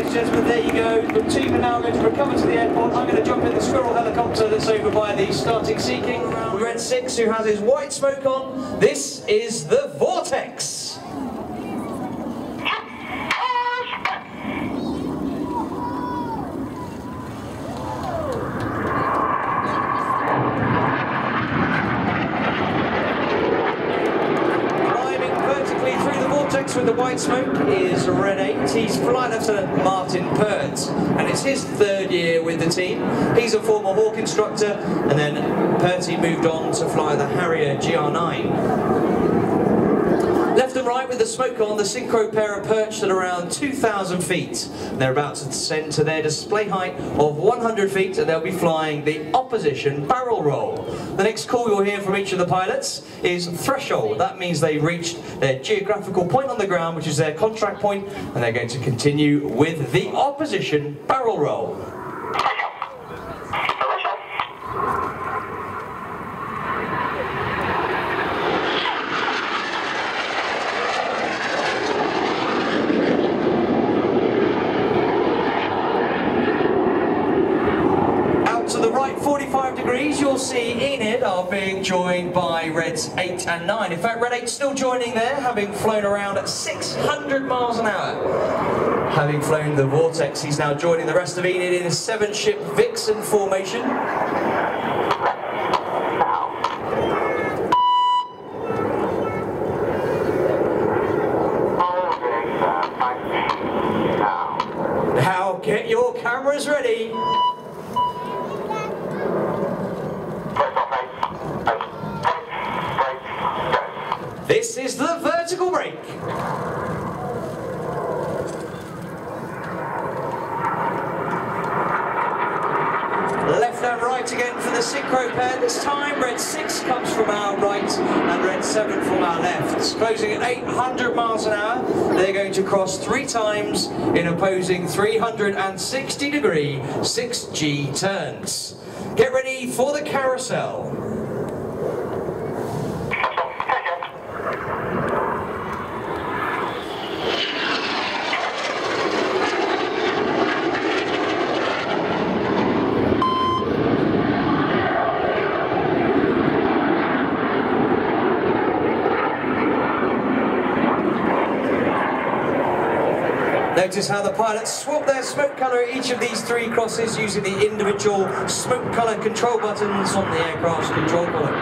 ladies and gentlemen, there you go. The team are now going to recover to the airport. I'm going to jump in the Squirrel helicopter that's over by the starting seeking. Red 6, who has his white smoke on. This is the Vortex. With the white smoke is Red 8. He's Flight Lieutenant Martin Pert, and it's his third year with the team. He's a former Hawk instructor, and then Perty moved on to fly the Harrier GR9. Left and right with the smoke on, the synchro pair are perched at around 2,000 feet. They're about to descend to their display height of 100 feet, and they'll be flying the opposition barrel roll. The next call you'll hear from each of the pilots is threshold. That means they reached their geographical point on the ground, which is their contract point, and they're going to continue with the opposition barrel roll. To the right 45 degrees, you'll see Enid are being joined by Reds 8 and 9. In fact, Red 8's still joining there, having flown around at 600 miles an hour. Having flown the Vortex, he's now joining the rest of Enid in a 7-ship Vixen formation. Now get your cameras ready. This is the vertical brake. Left and right again for the synchro pair. This time Red 6 comes from our right and Red 7 from our left. Closing at 800 miles an hour. They're going to cross 3 times in opposing 360-degree 6G turns. Get ready for the carousel. Notice how the pilots swap their smoke colour at each of these 3 crosses using the individual smoke colour control buttons on the aircraft's control column.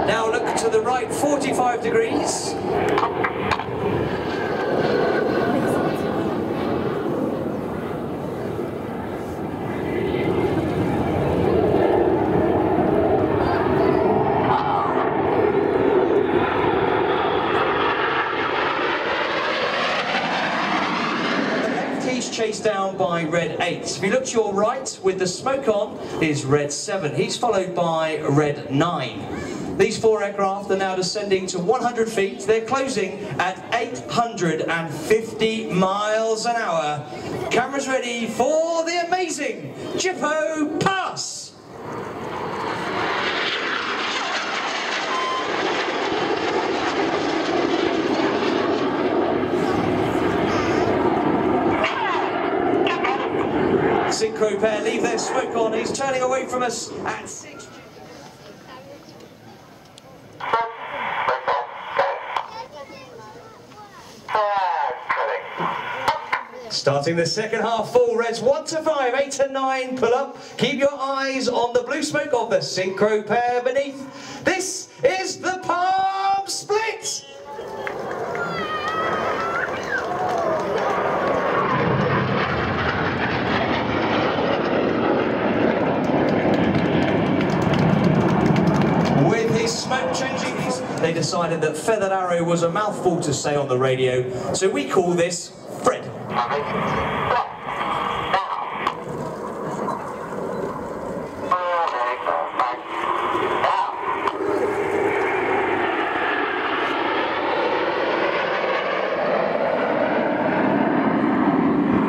Now look to the right 45 degrees. Chased down by Red 8. If you look to your right with the smoke on is Red 7. He's followed by Red 9. These 4 aircraft are now descending to 100 feet. They're closing at 850 miles an hour. Cameras ready for the amazing Jippo Pass. Synchro pair leave their smoke on. He's turning away from us at 6G. Starting the second half full, Reds 1 to 5, 8 to 9, pull up. Keep your eyes on the blue smoke of the synchro pair beneath. This is the Palm Split. Smoke changing, they decided that Feathered Arrow was a mouthful to say on the radio, so we call this Fred.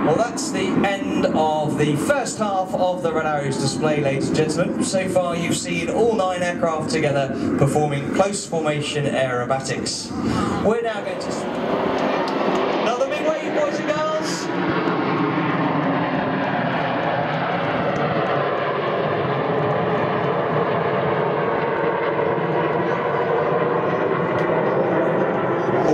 Well, that's the end of the first half of the Red Arrows display, ladies and gentlemen. So far you've seen all 9 aircraft together performing close formation aerobatics. We're now going to... Another big wave, boys and girls!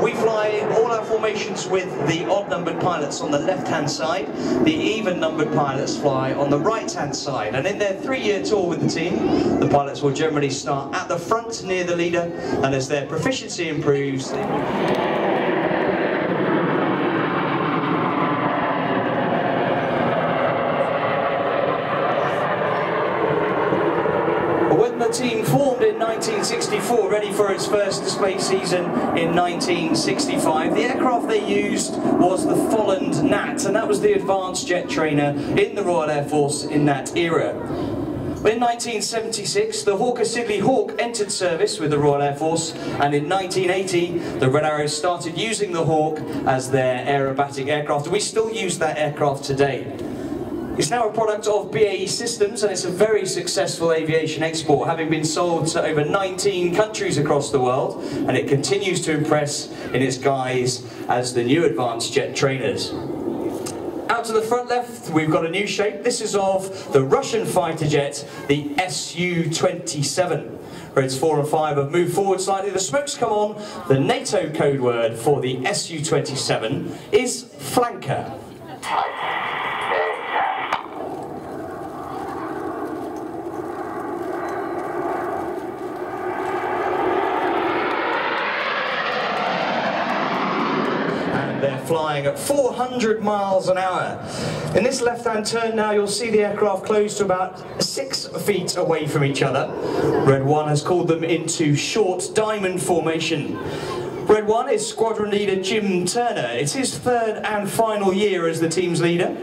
We fly all our formations with the odd-numbered pilots on the left-hand side. The even-numbered pilots fly on the right-hand side. And in their 3-year tour with the team, the pilots will generally start at the front near the leader, and as their proficiency improves, the team formed in 1964, ready for its first display season in 1965. The aircraft they used was the Folland Gnat, and that was the advanced jet trainer in the Royal Air Force in that era. In 1976, the Hawker Siddeley Hawk entered service with the Royal Air Force, and in 1980, the Red Arrows started using the Hawk as their aerobatic aircraft. We still use that aircraft today. It's now a product of BAE Systems, and it's a very successful aviation export, having been sold to over 19 countries across the world, and it continues to impress in its guise as the new advanced jet trainers. Out to the front left, we've got a new shape. This is of the Russian fighter jet, the Su-27. Reds 4 and 5 have moved forward slightly. The smoke's come on. The NATO code word for the Su-27 is flanker. They're flying at 400 miles an hour. In this left-hand turn now, you'll see the aircraft close to about 6 feet away from each other. Red 1 has called them into short diamond formation. Red 1 is squadron leader Jim Turner. It's his 3rd and final year as the team's leader.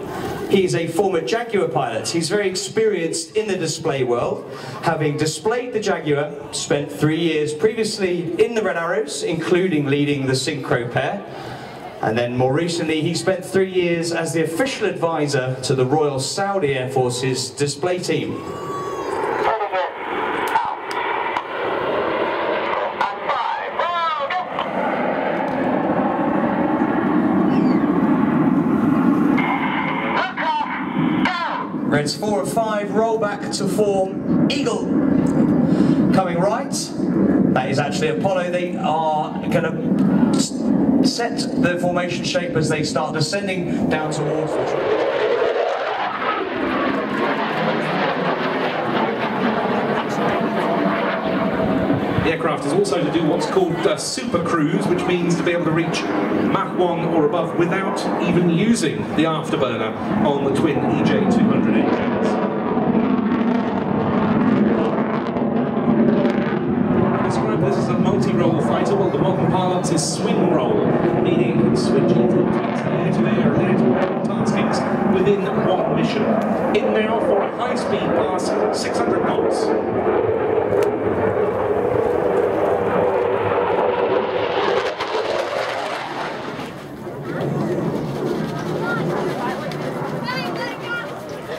He's a former Jaguar pilot. He's very experienced in the display world, having displayed the Jaguar, spent 3 years previously in the Red Arrows, including leading the synchro pair. And then more recently, he spent 3 years as the official advisor to the Royal Saudi Air Force's display team. Reds 4 and 5 roll back to form Eagle. Coming right, that is actually Apollo. They are going to set the formation shape as they start descending down towards the track. The aircraft is also to do what's called super cruise, which means to be able to reach Mach 1 or above without even using the afterburner on the twin EJ200 engines. This is a multi-role fighter. Well, the modern parlance is swing roll, meaning you can switch from air-to-air and air-to-ground taskings within one mission. In now for a high-speed pass, 600 knots.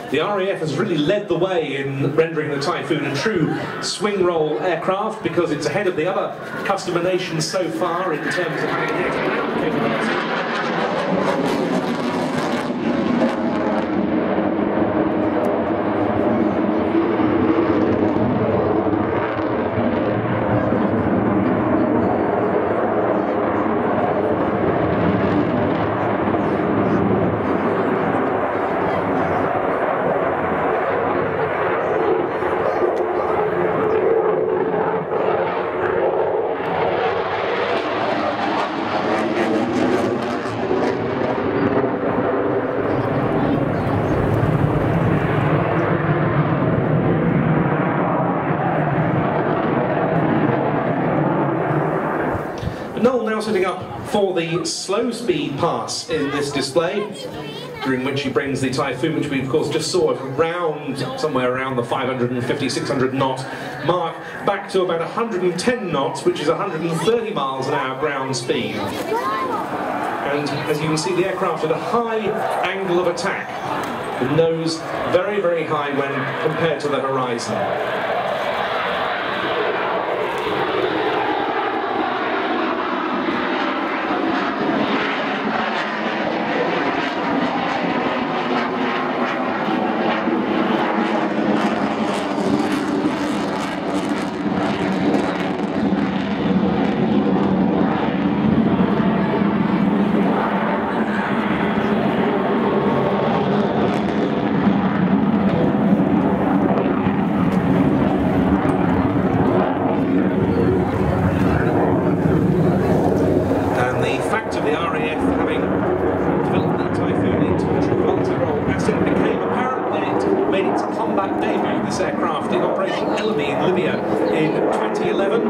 The RAF has really led the way in rendering the Typhoon a true swing roll aircraft because it's ahead of the other customer nations so far in terms of having air-to-ground capability. Now setting up for the slow speed pass in this display, during which he brings the Typhoon, which we of course just saw around somewhere around the 550-600 knot mark, back to about 110 knots, which is 130 miles an hour ground speed. And as you can see, the aircraft at a high angle of attack. the nose very, very high when compared to the horizon. This aircraft in Operation Elmi in Libya in 2011.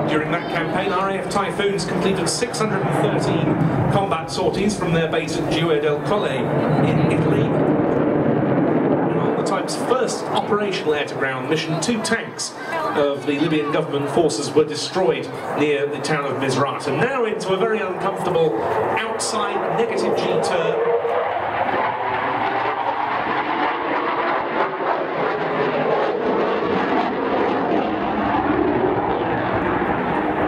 During that campaign, RAF Typhoons completed 613 combat sorties from their base at Giù del Colle in Italy. The type's first operational air-to-ground mission, 2 tanks of the Libyan government forces were destroyed near the town of Misrat. And now into a very uncomfortable outside negative G turn.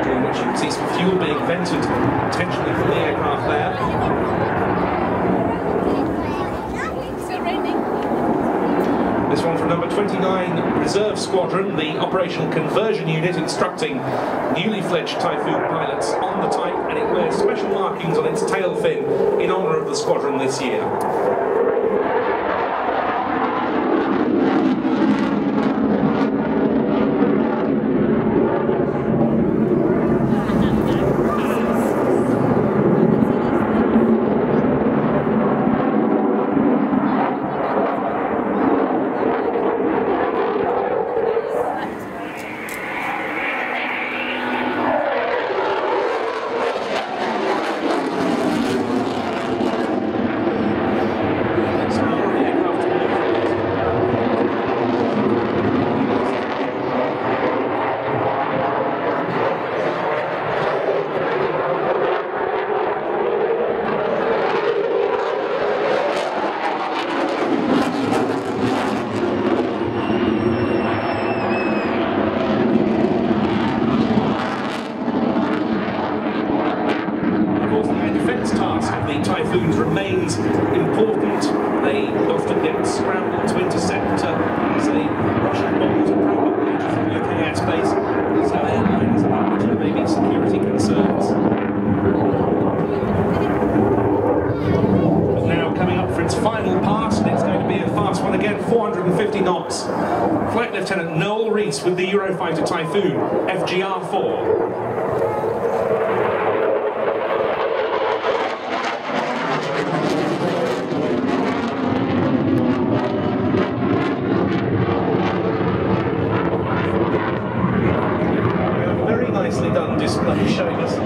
During which you can see some fuel being vented intentionally from the aircraft there. This one from number 29 Reserve Squadron, the Operational Conversion Unit, instructing newly fledged Typhoon pilots on the type, and it wears special markings on its tail fin in honour of the squadron this year. Typhoons remains important. They often get scrambled to intercept, say, Russian bombers or probably edges of UK airspace. So airliners about which there may be security concerns. But now coming up for its final pass, and it's going to be a fast one again, 450 knots. Flight Lieutenant Noel Rees with the Eurofighter Typhoon, FGR-4. Nicely done display showing us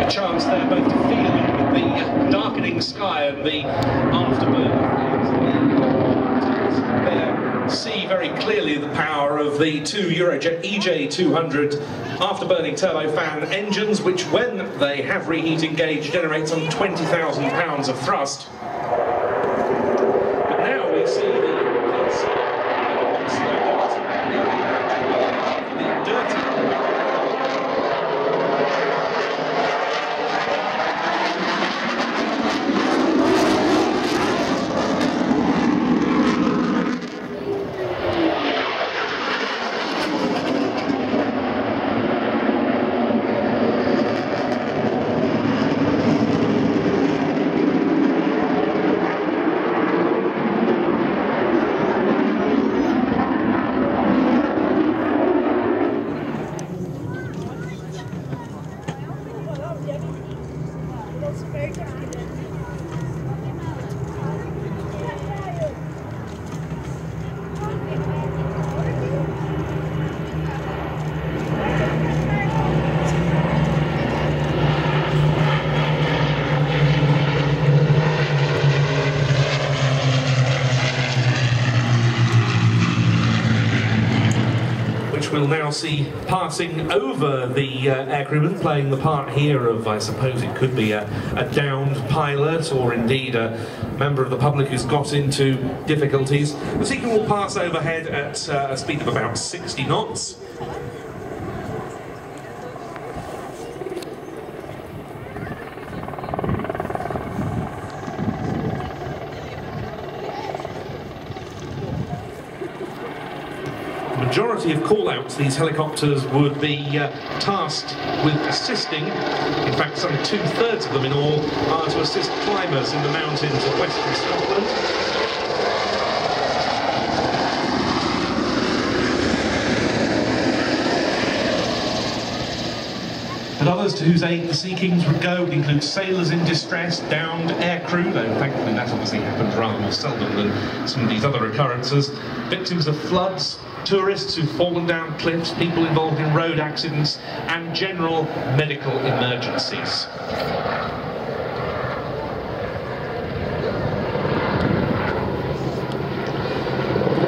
chance there both to feel with the darkening sky and the afterburn. There, see very clearly the power of the 2 Eurojet EJ200 afterburning turbofan engines, which when they have reheat engaged generate some 20,000 pounds of thrust. But now we see the see passing over the aircrewman, playing the part here of, I suppose it could be a downed pilot or indeed a member of the public who's got into difficulties. The Seeking will pass overhead at a speed of about 60 knots. Majority of call-outs these helicopters would be tasked with assisting. In fact, some 2/3 of them in all are to assist climbers in the mountains of western Scotland. And others to whose aid the Sea Kings would go would include sailors in distress, downed aircrew, though thankfully that obviously happens rather more seldom than some of these other occurrences, victims of floods, tourists who've fallen down cliffs, people involved in road accidents, and general medical emergencies.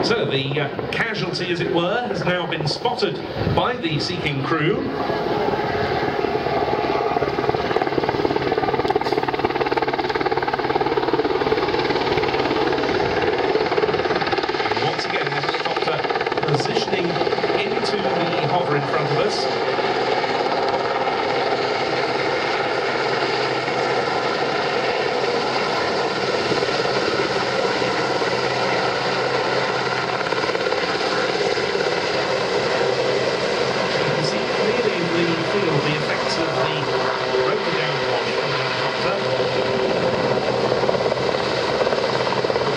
So the casualty, as it were, has now been spotted by the Sea King crew. Positioning into the hover in front of us. You can see clearly in the field the effects of the broken down wash from the helicopter.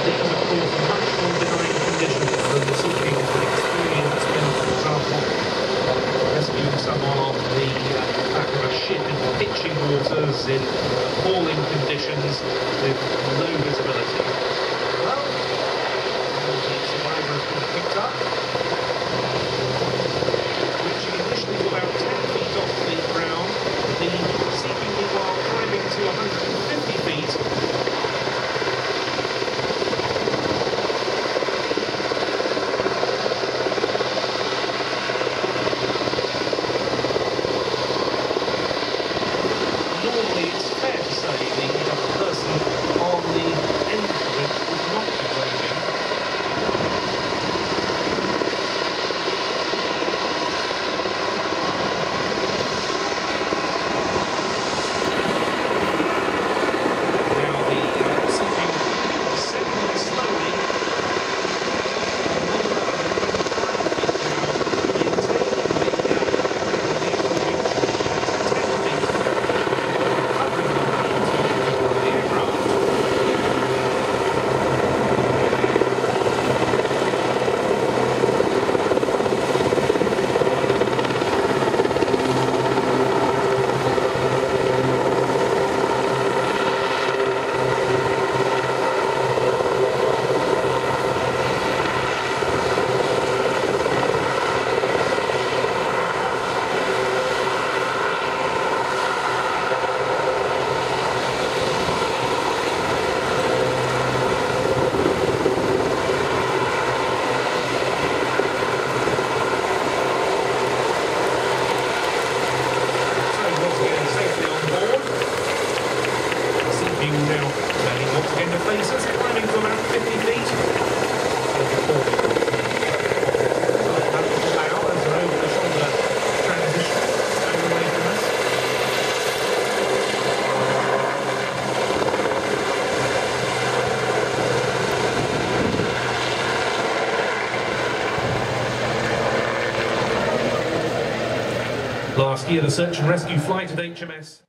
These are caused much more benign conditions than the Sea Kings would experience when, for example, rescuing someone off the back of a ship in pitching waters in appalling conditions with low visibility. Well, the survivor has been picked up, reaching initially to about 10 feet off the ground. The Sea King, meanwhile, climbing to 150 feet. Normally, it's fair to say the person on the end of it would not be waving. Now the Sea King is settling slowly. Climbing to about 50 feet. Last year, the search and rescue flight at HMS